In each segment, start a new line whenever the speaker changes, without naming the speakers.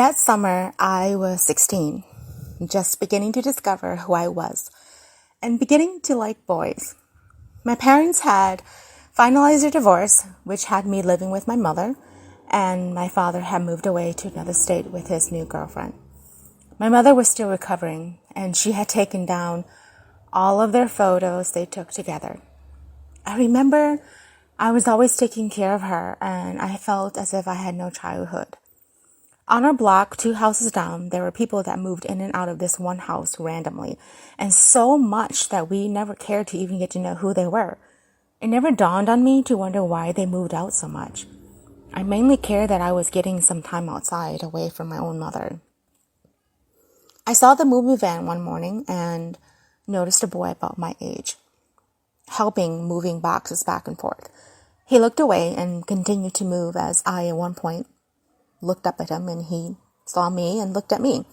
That summer, I was 16, just beginning to discover who I was and beginning to like boys. My parents had finalized their divorce, which had me living with my mother, and my father had moved away to another state with his new girlfriend. My mother was still recovering, and she had taken down all of their photos they took together. I remember I was always taking care of her, and I felt as if I had no childhood. On our block, 2 houses down, there were people that moved in and out of this one house randomly, and so much that we never cared to even get to know who they were. It never dawned on me to wonder why they moved out so much. I mainly cared that I was getting some time outside, away from my own mother. I saw the moving van one morning and noticed a boy about my age, helping moving boxes back and forth. He looked away and continued to move as I, at one point, looked up at him, and he saw me and looked at me.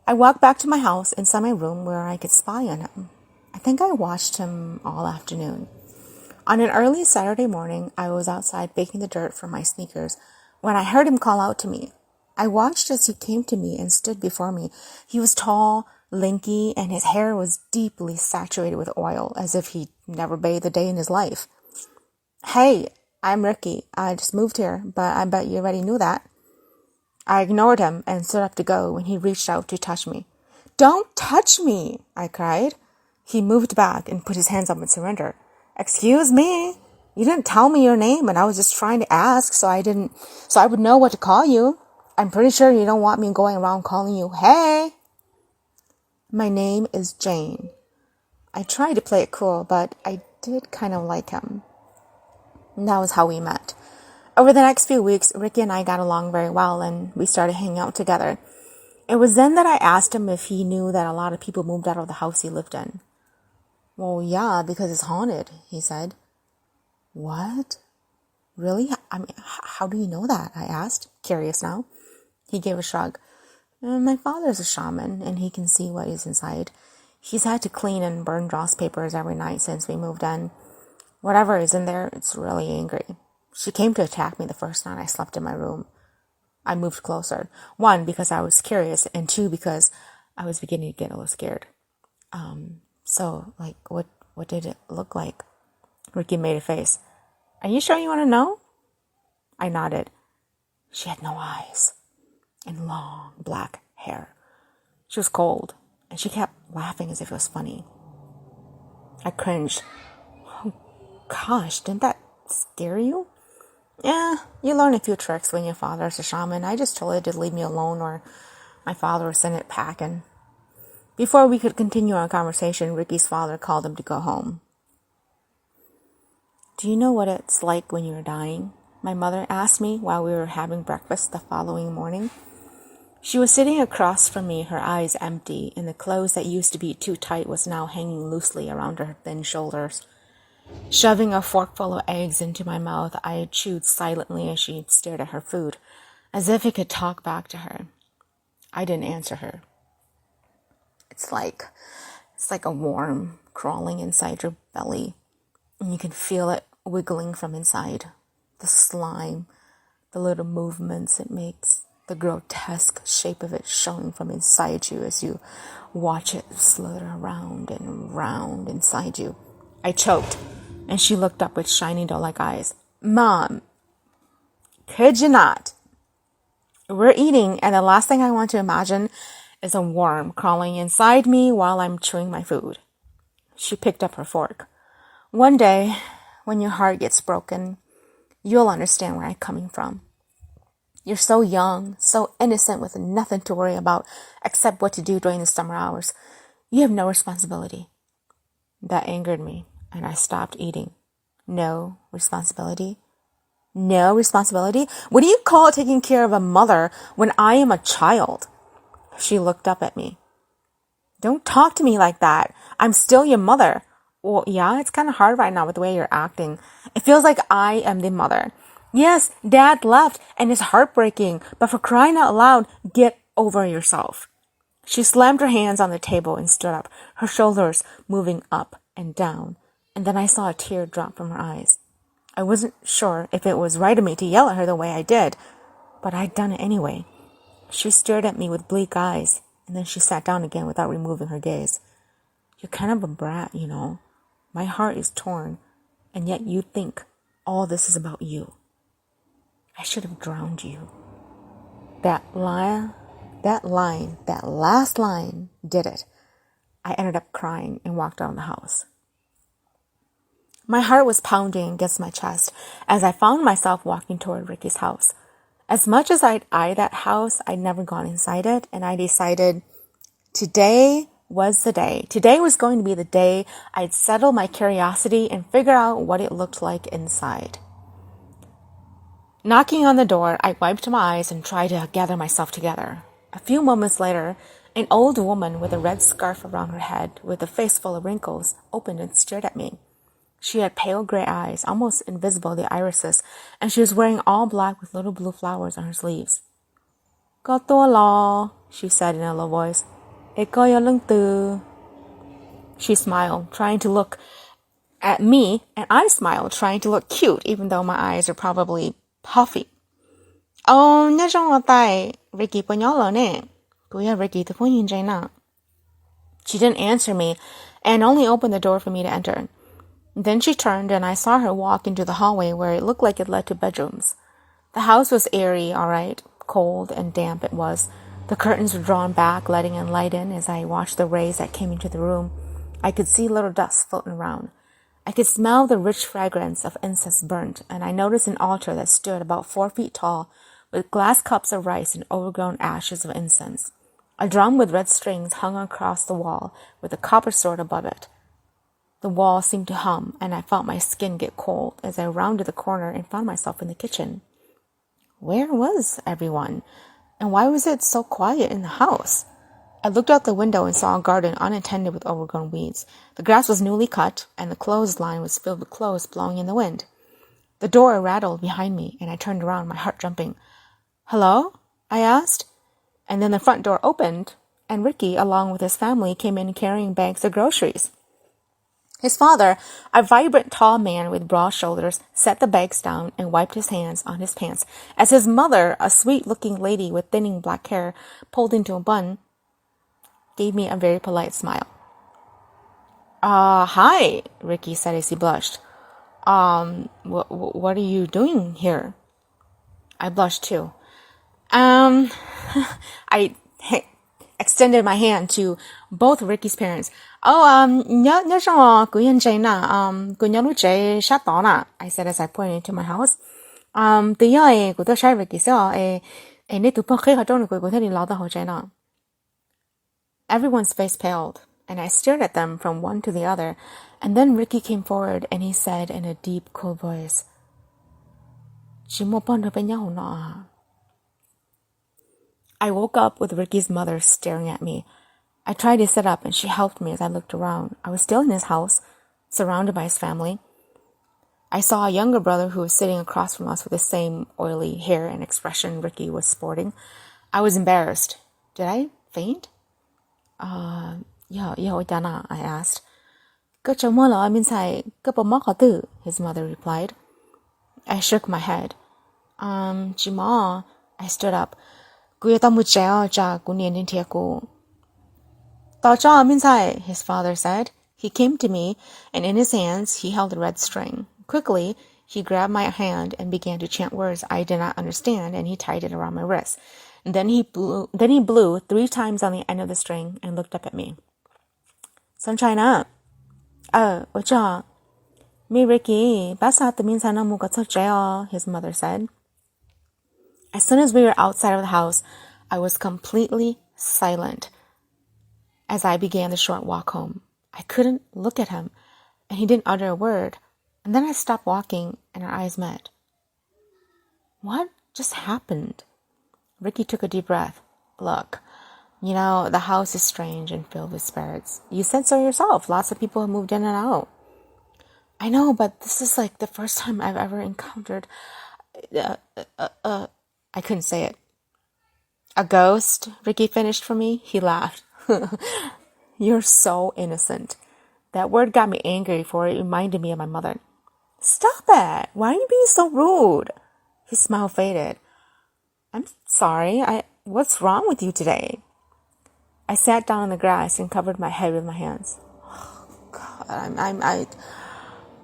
I walked back to my house and saw my room where I could spy on him. I think I watched him all afternoon. On an early Saturday morning, I was outside baking the dirt from my sneakers when I heard him call out to me. I watched as he came to me and stood before me. He was tall, lanky, and his hair was deeply saturated with oil, as if he'd never bathed a day in his life. "Hey, I'm Ricky. I just moved here, but I bet you already knew that." I ignored him and stood up to go when he reached out to touch me. "Don't touch me!" I cried. He moved back and put his hands up in surrender. "Excuse me. You didn't tell me your name, and I was just trying to ask so I would know what to call you. I'm pretty sure you don't want me going around calling you, 'Hey.'" "My name is Jane." I tried to play it cool, but I did kind of like him. And that was how we met. Over the next few weeks, Ricky and I got along very well, and we started hanging out together. It was then that I asked him if he knew that a lot of people moved out of the house he lived in. "Well, yeah, because it's haunted," he said. "What? Really? I mean, how do you know that?" I asked, curious now. He gave a shrug. "My father's a shaman, and he can see what is inside. He's had to clean and burn dross papers every night since we moved in. Whatever is in there, it's really angry. She came to attack me the first night I slept in my room." I moved closer. 1, because I was curious, and 2, because I was beginning to get a little scared. What did it look like?" Ricky made a face. "Are you sure you want to know?" I nodded. She had no eyes and long black hair. She was cold, and she kept laughing as if it was funny. I cringed. "Gosh, didn't that scare you?" "Yeah, you learn a few tricks when your father's a shaman. I just told her to leave me alone, or my father would send it packing." Before we could continue our conversation, Ricky's father called him to go home. "Do you know what it's like when you're dying?" my mother asked me while we were having breakfast the following morning. She was sitting across from me, her eyes empty, and the clothes that used to be too tight was now hanging loosely around her thin shoulders. Shoving a forkful of eggs into my mouth, I chewed silently as she stared at her food, as if it could talk back to her. I didn't answer her. It's like a worm crawling inside your belly, and you can feel it wiggling from inside. The slime, the little movements it makes, the grotesque shape of it showing from inside you as you watch it slither around and round inside you. I choked, and she looked up with shiny doe-like eyes. "Mom, could you not? We're eating, and the last thing I want to imagine is a worm crawling inside me while I'm chewing my food." She picked up her fork. "One day, when your heart gets broken, you'll understand where I'm coming from. You're so young, so innocent, with nothing to worry about except what to do during the summer hours. You have no responsibility." That angered me, and I stopped eating. No responsibility? No responsibility? What do you call taking care of a mother when I am a child? She looked up at me. "Don't talk to me like that. I'm still your mother." "Well, yeah, it's kind of hard right now with the way you're acting. It feels like I am the mother. Yes, Dad left, and it's heartbreaking, but for crying out loud, get over yourself." She slammed her hands on the table and stood up, her shoulders moving up and down, and then I saw a tear drop from her eyes. I wasn't sure if it was right of me to yell at her the way I did, but I'd done it anyway. She stared at me with bleak eyes, and then she sat down again without removing her gaze. You're kind of a brat, you know. My heart is torn, and yet you think all this is about you. I should have drowned you. That last line did it. I ended up crying and walked out of the house. My heart was pounding against my chest as I found myself walking toward Ricky's house. As much as I'd eyed that house, I'd never gone inside it, and I decided today was the day. Today was going to be the day I'd settle my curiosity and figure out what it looked like inside. Knocking on the door, I wiped my eyes and tried to gather myself together. A few moments later, an old woman with a red scarf around her head, with a face full of wrinkles, opened and stared at me. She had pale gray eyes, almost invisible, the irises, and she was wearing all black with little blue flowers on her sleeves. "Có tua lo," she said in a low voice. "E có yo lung tu." She smiled, trying to look at me, and I smiled, trying to look cute, even though my eyes are probably puffy. "Oh, nhớ trong lo tai, Ricky po nhớ lo nè. Kuya Ricky tu po yin jay na." She didn't answer me, and only opened the door for me to enter. Then she turned, and I saw her walk into the hallway where it looked like it led to bedrooms. The house was airy, all right. Cold and damp it was. The curtains were drawn back, letting in light in. As I watched the rays that came into the room, I could see little dust floating around. I could smell the rich fragrance of incense burnt, and I noticed an altar that stood about 4 feet tall, with glass cups of rice and overgrown ashes of incense. A drum with red strings hung across the wall, with a copper sword above it. The wall seemed to hum, and I felt my skin get cold as I rounded the corner and found myself in the kitchen. Where was everyone? And why was it so quiet in the house? I looked out the window and saw a garden unattended with overgrown weeds. The grass was newly cut, and the clothesline was filled with clothes blowing in the wind. The door rattled behind me, and I turned around, my heart jumping. "Hello?" I asked. And then the front door opened, and Ricky, along with his family, came in carrying bags of groceries. His father, a vibrant, tall man with broad shoulders, set the bags down and wiped his hands on his pants, as his mother, a sweet-looking lady with thinning black hair pulled into a bun, gave me a very polite smile. Hi," Ricky said as he blushed. What are you doing here?" I blushed too. I extended my hand to both Ricky's parents. Nhớ trong của yên chạy na, của nhớ lúc chạy sát tỏ na, I said as I pointed to my house. Từ giờ của tôi sai Ricky sao, nếu tụi phong khí ở trong của tôi thì lao到chạy na. Everyone's face paled, and I stared at them from one to the other, and then Ricky came forward and he said in a deep, cool voice, "Chỉ một bọn bên nhau nọ." I woke up with Ricky's mother staring at me. I tried to sit up, and she helped me as I looked around. I was still in his house, surrounded by his family. I saw a younger brother who was sitting across from us with the same oily hair and expression Ricky was sporting. I was embarrassed. Did I faint? Yeah, I asked. "Cơ chồng mơ là bên sai, cơ bò móc hả tử," his mother replied. I shook my head. Chị mò, I stood up. "Kuya tao mu cheo cha ku niên đến thiệt ku." "Tao cha bên sai," his father said. He came to me, and in his hands he held a red string. Quickly, he grabbed my hand and began to chant words I did not understand, and he tied it around my wrist. And then he blew 3 times on the end of the string and looked up at me. "Sunshine up." "What's up?" "Me Ricky, basa tamin sana mo ka, his mother said. As soon as we were outside of the house, I was completely silent as I began the short walk home. I couldn't look at him, and he didn't utter a word. And then I stopped walking, and our eyes met. What just happened? Ricky took a deep breath. "Look, the house is strange and filled with spirits. You said so yourself. Lots of people have moved in and out." "I know, but this is like the first time I've ever encountered... I couldn't say it. "A ghost?" Ricky finished for me. He laughed. "You're so innocent." That word got me angry, for it reminded me of my mother. "Stop it! Why are you being so rude?" His smile faded. "I'm sorry. What's wrong with you today? I sat down on the grass and covered my head with my hands. God,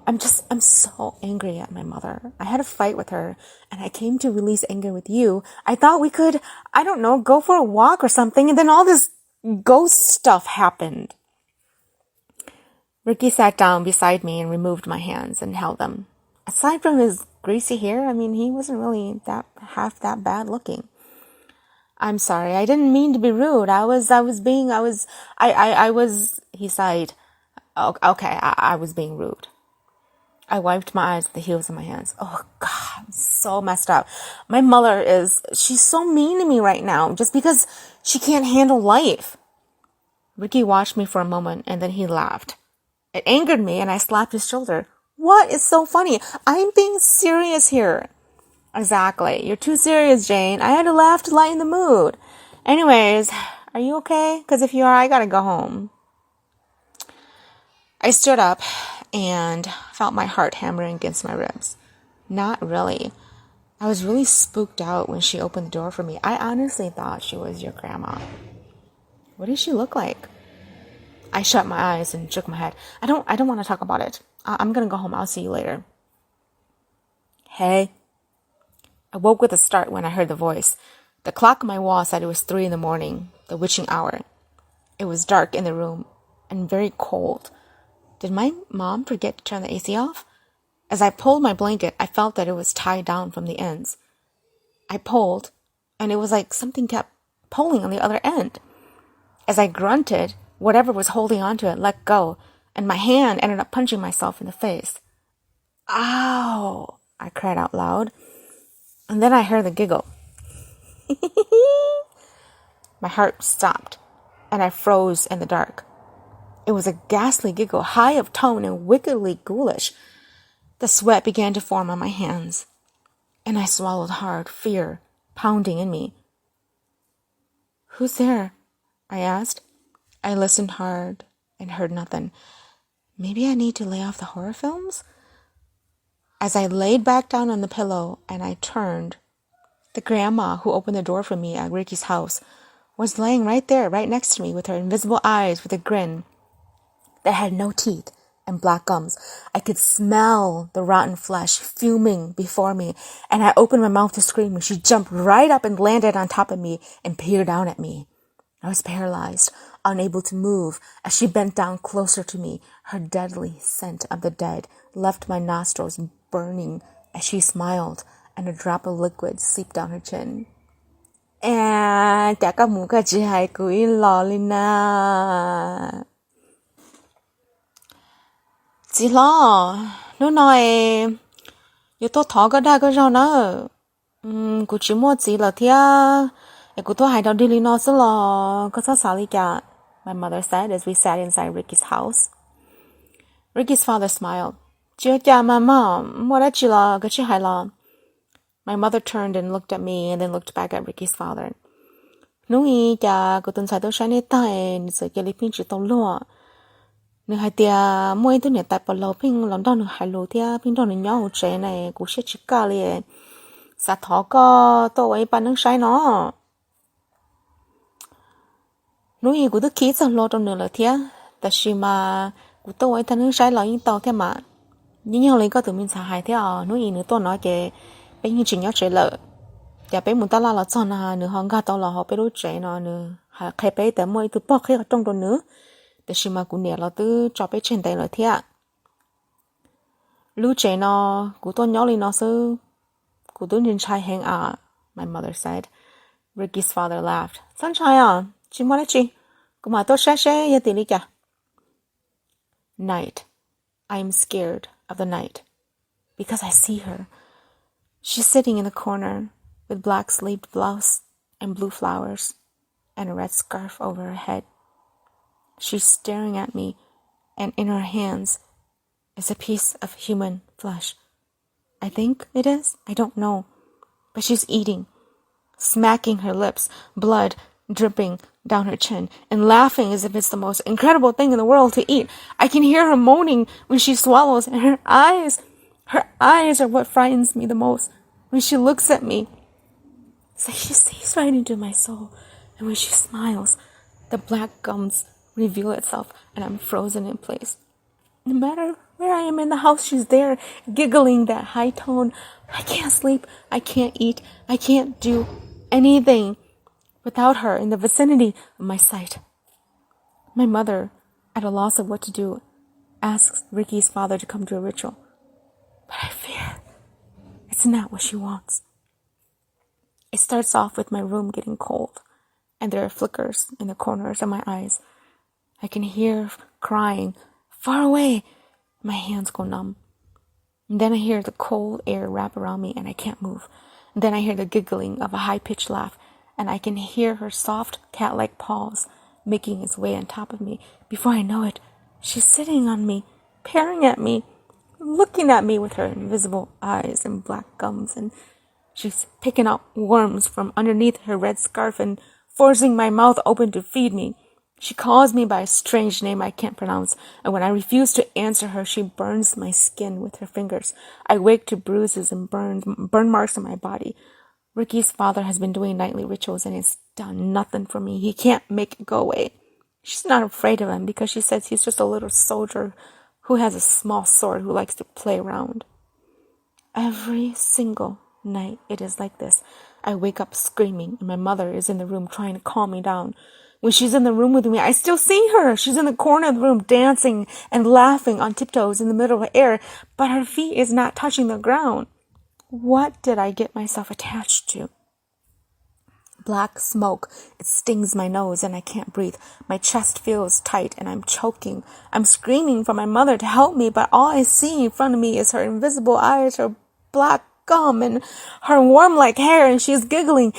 I'm so angry at my mother. I had a fight with her and I came to release anger with you. I thought we could, I don't know, go for a walk or something, and then all this ghost stuff happened. Ricky sat down beside me and removed my hands and held them. Aside from his greasy hair, I mean, he wasn't really half that bad looking. I'm sorry, I didn't mean to be rude. He sighed. Okay, I was being rude. I wiped my eyes with the heels of my hands. Oh, God, I'm so messed up. My mother she's so mean to me right now just because she can't handle life. Ricky watched me for a moment and then he laughed. It angered me and I slapped his shoulder. What is so funny? I'm being serious here. Exactly. You're too serious, Jane. I had to laugh to lighten the mood. Anyways, are you okay? Because if you are, I gotta go home. I stood up and felt my heart hammering against my ribs. Not really. I was really spooked out when she opened the door for me. I honestly thought she was your grandma. What did she look like? I shut my eyes and shook my head. I don't want to talk about it. I'm gonna go home. I'll see you later. Hey. I woke with a start when I heard the voice. The clock on my wall said it was 3 a.m, the witching hour. It was dark in the room and very cold. Did my mom forget to turn the AC off? As I pulled my blanket, I felt that it was tied down from the ends. I pulled, and it was like something kept pulling on the other end. As I grunted, whatever was holding onto it let go, and my hand ended up punching myself in the face. Ow! I cried out loud, and then I heard the giggle. My heart stopped, and I froze in the dark. It was a ghastly giggle, high of tone and wickedly ghoulish. The sweat began to form on my hands, and I swallowed hard, fear pounding in me. Who's there? I asked. I listened hard and heard nothing. Maybe I need to lay off the horror films? As I laid back down on the pillow and I turned, the grandma who opened the door for me at Ricky's house was laying right there, right next to me, with her invisible eyes with a grin that had no teeth and black gums. I could smell the rotten flesh fuming before me, and I opened my mouth to scream when she jumped right up and landed on top of me and peered down at me. I was paralyzed, unable to move, as she bent down closer to me. Her deadly scent of the dead left my nostrils burning as she smiled, and a drop of liquid seeped down her chin. Chả có muốn cái chị hãy cưới lò lên nè. Chị lo, nó nói, yo tôi thọ cái đa cái rau nữa. Cô chỉ mua chị là thia, cô tôi hay đào đi lên nó sẽ lo, có sao sao đi cả. My mother said as we sat inside Ricky's house. Ricky's father smiled. Chưa cha mama, mua đã chị lo, cái chị hay lo. My mother turned and looked at me and then looked back at Ricky's father. Nui cha cô tuần sai tôi sai nét tay, sợ cái lý pin chỉ tông lúa. Nửa hai tia mỗi thứ này tại bảo lò pin lòng đau nửa hai lô tia pin đau nửa nhau trẻ này cũng sẽ chỉ cả liền. Sa thọ có tôi ấy bán nước sai nó. Nui của tôi khí sang lò trong nửa là thia, tại vì mà của tôi ấy thằng nước sai là những tàu thế mà. Nhưng nhau lấy có từ mình xả hai thế à, nui nữa tôi nói cái bây giờ chỉ nhớ trẻ lợ. Dạ bé muốn ta là cho na nữa họ gạt tao là họ bé đối trẻ nó nữa hà khai béแต่mỗi thứ bỏ khi ở trong đó nữaแต่ชิมากูเนี่ยเราตื้อจอไปเช่นใดเลยเที่ยรู้ใจnóกูต้นย้อเลยnóซื้อกูต้นยินชายแหงmy mother said. Ricky's father laughed. สันชายชิมาได้ชิกูมาตัวแช่ๆยาติลิกะ Night. I am scared of the night because I see her. She's sitting in the corner with black sleeved blouse and blue flowers and a red scarf over her head. She's staring at me, and in her hands is a piece of human flesh. I think it is. I don't know. But she's eating, smacking her lips, blood dripping down her chin, and laughing as if it's the most incredible thing in the world to eat. I can hear her moaning when she swallows, and her eyes are what frightens me the most when she looks at me. It's like she sees right into my soul. And when she smiles, the black gums reveal itself and I'm frozen in place. No matter where I am in the house, she's there, giggling that high tone. I can't sleep. I can't eat. I can't do anything without her in the vicinity of my sight. My mother, at a loss of what to do, asks Ricky's father to come to a ritual. But I fear it's not what she wants. It starts off with my room getting cold, and there are flickers in the corners of my eyes. I can hear crying far away. My hands go numb. And then I hear the cold air wrap around me and I can't move. And then I hear the giggling of a high-pitched laugh and I can hear her soft cat-like paws making its way on top of me. Before I know it, she's sitting on me, peering at me, looking at me with her invisible eyes and black gums, and she's picking out worms from underneath her red scarf and forcing my mouth open to feed me. She calls me by a strange name I can't pronounce, and when I refuse to answer her, she burns my skin with her fingers. I wake to bruises and burn marks on my body. Ricky's father has been doing nightly rituals, and it's done nothing for me. He can't make it go away. She's not afraid of him because she says he's just a little soldier who has a small sword who likes to play around. Every single night it is like this. I wake up screaming, and my mother is in the room trying to calm me down. When she's in the room with me, I still see her. She's in the corner of the room dancing and laughing on tiptoes in the middle of the air, but her feet is not touching the ground. What did I get myself attached to? Black smoke. It stings my nose and I can't breathe. My chest feels tight and I'm choking. I'm screaming for my mother to help me, but all I see in front of me is her invisible eyes, her black gum, and her worm-like hair, and she's giggling.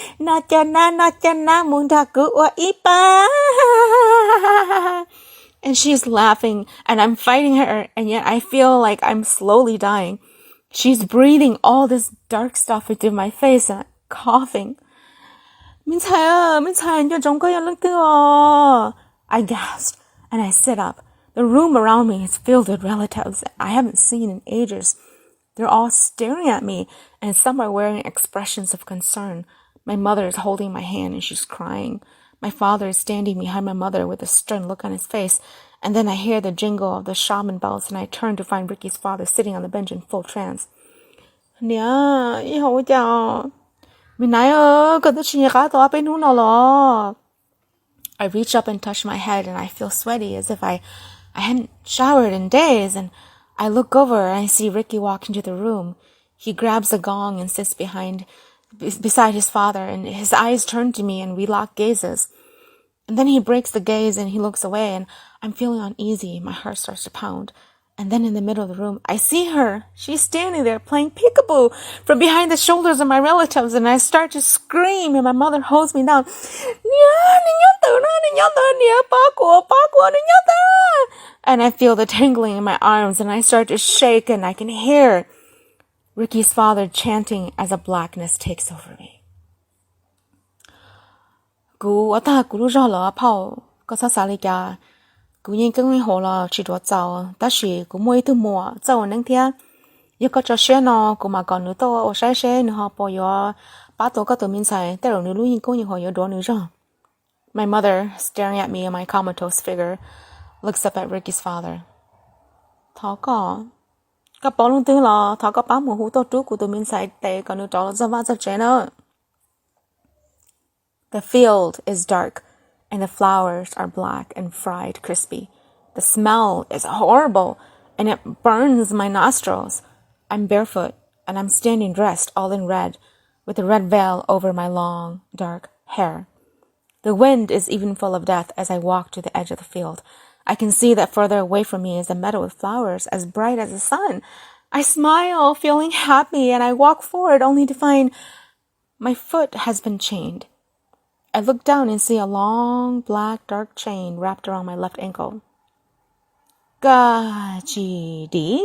And she's laughing, and I'm fighting her, and yet I feel like I'm slowly dying. She's breathing all this dark stuff into my face and coughing. I gasped, and I sit up. The room around me is filled with relatives I haven't seen in ages. They're all staring at me, and some are wearing expressions of concern. My mother is holding my hand, and she's crying. My father is standing behind my mother with a stern look on his face, and then I hear the jingle of the shaman bells, and I turn to find Ricky's father sitting on the bench in full trance. I reach up and touch my head, and I feel sweaty as if I hadn't showered in days, and I look over and I see Ricky walk into the room. He grabs a gong and sits beside his father, and his eyes turn to me and we lock gazes. And then he breaks the gaze and he looks away, and I'm feeling uneasy. My heart starts to pound. And then in the middle of the room, I see her. She's standing there playing peekaboo from behind the shoulders of my relatives, and I start to scream, and my mother holds me down. And I feel the tingling in my arms, and I start to shake, and I can hear Ricky's father chanting as a blackness takes over me. Cú nhiên cái hồ là chỉ đùa giàu, ta chỉ cú mua thứ mua giàu nâng thia, yêu có cho xe nó cú mà còn nữa to ở sai xe nữa họ bỏ yo, bắt tổ có tổ miên sai,แต่rồi nữa lui nhiên cũng như họ yo đùa nữa rồi. My mother, staring at me in my comatose figure, looks up at Ricky's father. Thọ có bỏ luôn tiếng là thọ có bán một hũ to trước của tổ miên sai, để còn nữa đó là vắt chế nữa. The field is dark, and the flowers are black and fried crispy. The smell is horrible, and it burns my nostrils. I'm barefoot, and I'm standing dressed all in red, with a red veil over my long, dark hair. The wind is even full of death as I walk to the edge of the field. I can see that further away from me is a meadow with flowers as bright as the sun. I smile, feeling happy, and I walk forward only to find my foot has been chained. I look down and see a long, black, dark chain wrapped around my left ankle. Gajidi.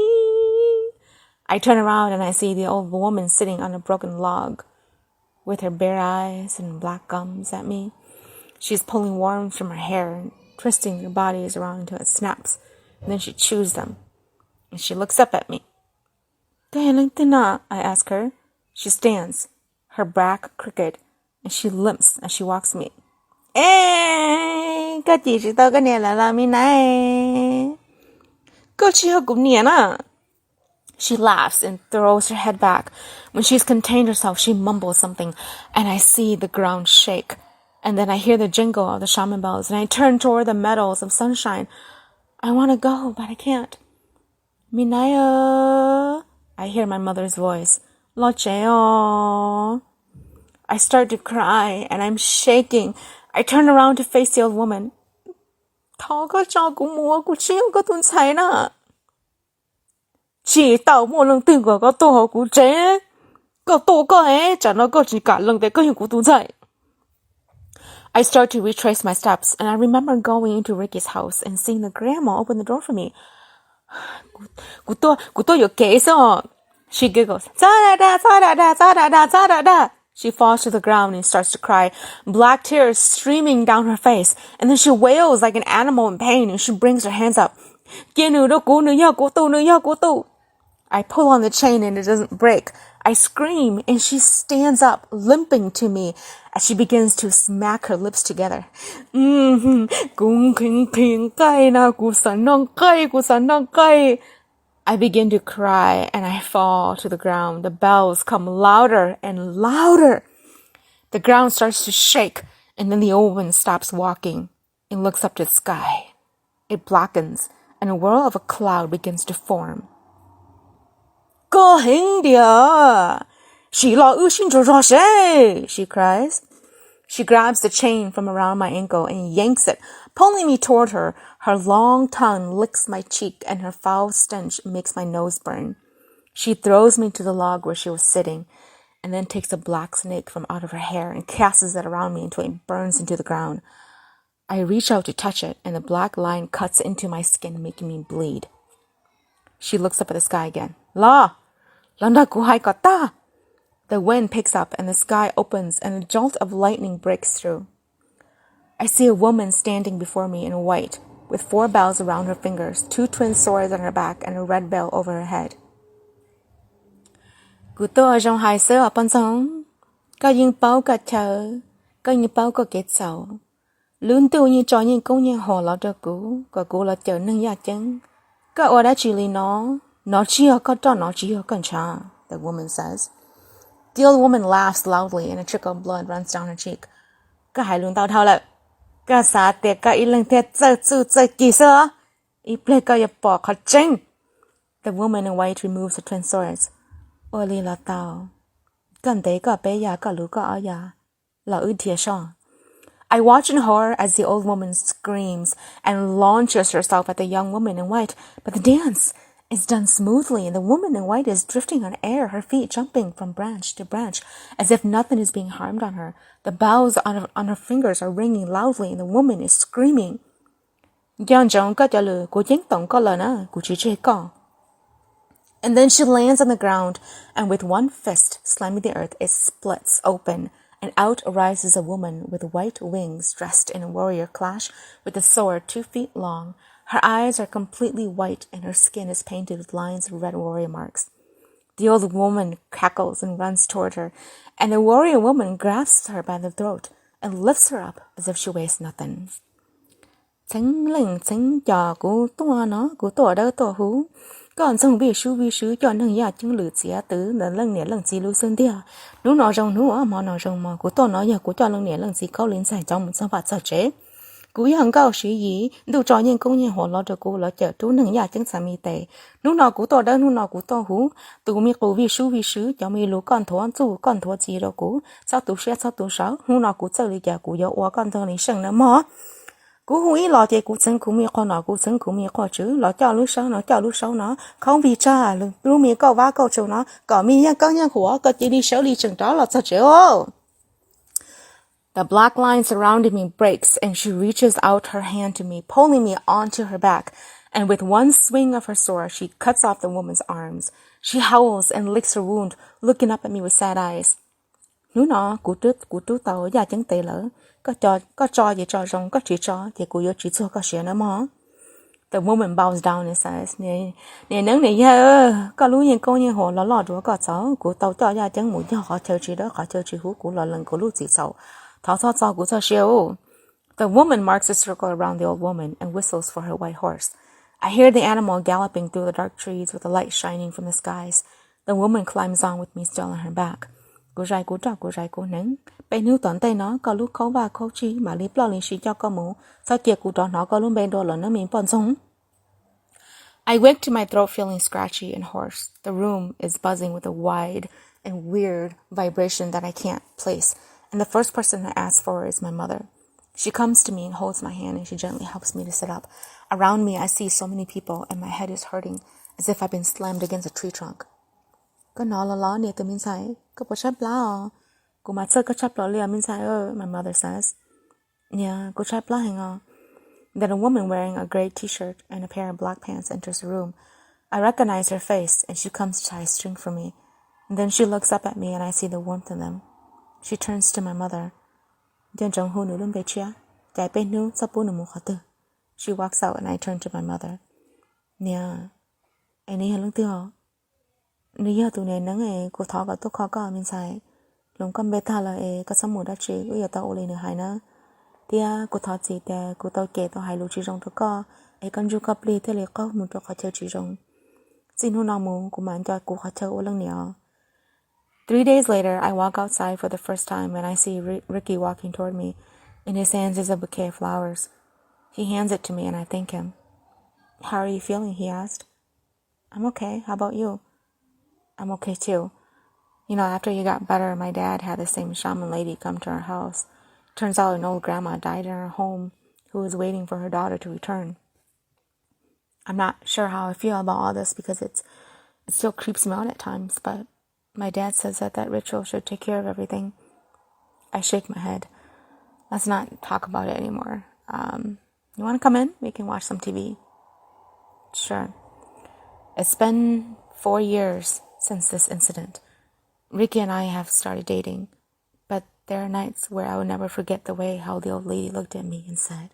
I turn around and I see the old woman sitting on a broken log with her bare eyes and black gums at me. She's pulling worms from her hair and twisting her bodies around until it snaps, and then she chews them. And she looks up at me. I ask her. She stands, her back crooked, and she limps as she walks me. Ê, cái chị tao cái này là làm gì này? Cô chị cũng nè nè. She laughs and throws her head back. When she's contained herself, she mumbles something, and I see the ground shake. And then I hear the jingle of the shaman bells, and I turn toward the meadows of sunshine. I want to go, but I can't. Minaya, I hear my mother's voice. Locheo. I start to cry, and I'm shaking. I turn around to face the old woman. Chỉ tao mua lần tiền của có tổ hợp của chế có tổ có ấy chả nó có chỉ cả lần để có hiệu của tụi dạy. I start to retrace my steps, and I remember going into Ricky's house and seeing the grandma open the door for me. Của tôi有kế sao? She giggles. She falls to the ground and starts to cry, black tears streaming down her face, and then she wails like an animal in pain, and she brings her hands up. I pull on the chain and it doesn't break. I scream and she stands up, limping to me as she begins to smack her lips together. I begin to cry and I fall to the ground. The bells come louder and louder. The ground starts to shake, and then the old woman stops walking and looks up to the sky. It blackens and a whirl of a cloud begins to form. Go India! She cries. She grabs the chain from around my ankle and yanks it, pulling me toward her. Her long tongue licks my cheek and her foul stench makes my nose burn. She throws me to the log where she was sitting and then takes a black snake from out of her hair and casts it around me until it burns into the ground. I reach out to touch it and the black line cuts into my skin, making me bleed. She looks up at the sky again. The wind picks up and the sky opens and a jolt of lightning breaks through. I see a woman standing before me in white, with 4 bells around her fingers, 2 twin swords on her back, and a red bell over her head. Cô tôi trong hai sớ ở bên sông, có những bao cả chờ, có những bao có kết sầu. Luôn tiêu như cho những công nhân hồ lọ cho cô là chờ nâng giá chân. Có ở đã chỉ lý nó chỉ có cho nó chỉ có cần cha, the woman says. The old woman laughs loudly and a trickle of blood runs down her cheek. Có hai luôn tao thao lại. Có xa tiệt có ý lần thiệt chơi kỳ sơ. Ý play có nhập bỏ khó chênh. The woman in white removes her twin swords. Ôi lý là tao. Gần đấy có bé già có lũ có ở già. Là ư thiệt sao? I watch in horror as the old woman screams and launches herself at the young woman in white. But the dance is done smoothly and the woman in white is drifting on air, her feet jumping from branch to branch as if nothing is being harmed on her. The bells on her fingers are ringing loudly and the woman is screaming. And then she lands on the ground and with one fist slamming the earth, it splits open. And out arises a woman with white wings dressed in a warrior clash with a sword 2 feet long. Her eyes are completely white and her skin is painted with lines of red warrior marks. The old woman cackles and runs toward her, and the warrior woman grasps her by the throat and lifts her up as if she weighs nothing. Còn xong vi sư cho nâng ya chứng lử xía tứ lần nẻ lần xí lưu sơn tia nú nó rồng nú ở mò nó rồng mò của tôi nó giờ của cho lần nẻ lần xí câu lên xài trong một sản phẩm sở chế cú hàng cao sĩ gì đủ cho những công nhân họ lo cho cô lo chở chú nâng ya chứng sản mi tệ nú nó của tôi đó nú nó của tôi hú tụ mi cô vi sư cho mi lú con thua chú con thua gì đó cú sao tụ sáu nú nó của tôi giờ của giờ qua con thua này sừng nó mò cú húi lọ thì cú sưng cú mi con nó cú sưng cú mi con chứ lọ cho lúc sau nó không vì cha lúc mi câu vá câu châu nó có mi nhá câu nhá của có chỉ đi sáu đi chừng đó là sao chứ. The black line surrounding me breaks and she reaches out her hand to me, pulling me onto her back, and with one swing of her sword she cuts off the woman's arms. She howls and licks her wound, looking up at me with sad eyes. Nú nó cú trút tao ya chứng tệ lỡ có cho gì cho rong có chỉ cho thì cú yo chỉ cho có sửa nữa mò The woman bows down and says, Nè nâng nè ya có lũ yên công yên hồ lọ lọ đùa có cháu, cụ tàu cho ya chẳng mũi cho họ chơi chỉ đó, họ chơi chỉ hú cụ lọ lần cụ lũ chỉ cháu. Thảo thọ cháu cụ cho siêu. The woman marks a circle around the old woman and whistles for her white horse. I hear the animal galloping through the dark trees with the light shining from the skies. The woman climbs on with me still on her back. Cô rai cô nâng. Bên hữu toàn tay nó có lúc khâu và khâu chi mà lý plọ linh sĩ cho có mũ. Sau kia cụ đó nó có lúc bên đồ lỡ nó mình bọn sống. I wake to my throat feeling scratchy and hoarse. The room is buzzing with a wide and weird vibration that I can't place. And the first person I ask for is my mother. She comes to me and holds my hand and she gently helps me to sit up. Around me, I see so many people and my head is hurting as if I've been slammed against a tree trunk. Có nó lo nè từ mình sai. Có bỏ chấp lá Cô mà sơ có chấp lo mình sai my mother says. Yeah, cô chấp lá hình Then a woman wearing a gray t-shirt and a pair of black pants enters the room. I recognize her face and she comes to tie a string for me. And then she looks up at me and I see the warmth in them. She turns to my mother. She walks out and I turn to my mother. Nia, any hello tio. Nia tu ne nang e ko tha ga to kha ka min sai. Long kam be tha la e ka samu da chi u ya ta o le ne hai na. Tia ko tha chi te ko to ke to hai lu chi rong to ka e kan ju ka ple te le ka mu to ka che chi rong. Sin hu na mu ko man ja ko kha che o lang nia. 3 days later, I walk outside for the first time and I see Ricky walking toward me. In his hands is a bouquet of flowers. He hands it to me and I thank him. How are you feeling? He asked. I'm okay. How about you? I'm okay too. You know, after he got better, my dad had the same shaman lady come to our house. Turns out an old grandma died in her home who was waiting for her daughter to return. I'm not sure how I feel about all this because it still creeps me out at times, but my dad says that ritual should take care of everything. I shake my head. Let's not talk about it anymore. You want to come in? We can watch some TV. Sure. It's been 4 years since this incident. Ricky and I have started dating, but there are nights where I will never forget the way how the old lady looked at me and said,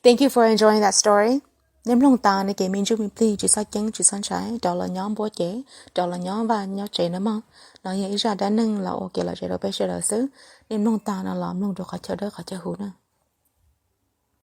Thank you for enjoying that story. Nếu lòng ta này kể mình giúp mình pli chỉ sao chân chỉ san trái đó là nhóm bố chế đó là nhóm và nhóm trẻ nữa mà nó vậy ra đã nâng là ok là trẻ đâu bé trẻ đâu xứ nếu lòng ta là làm lòng được khỏi chờ đỡ khỏi chờ hú nè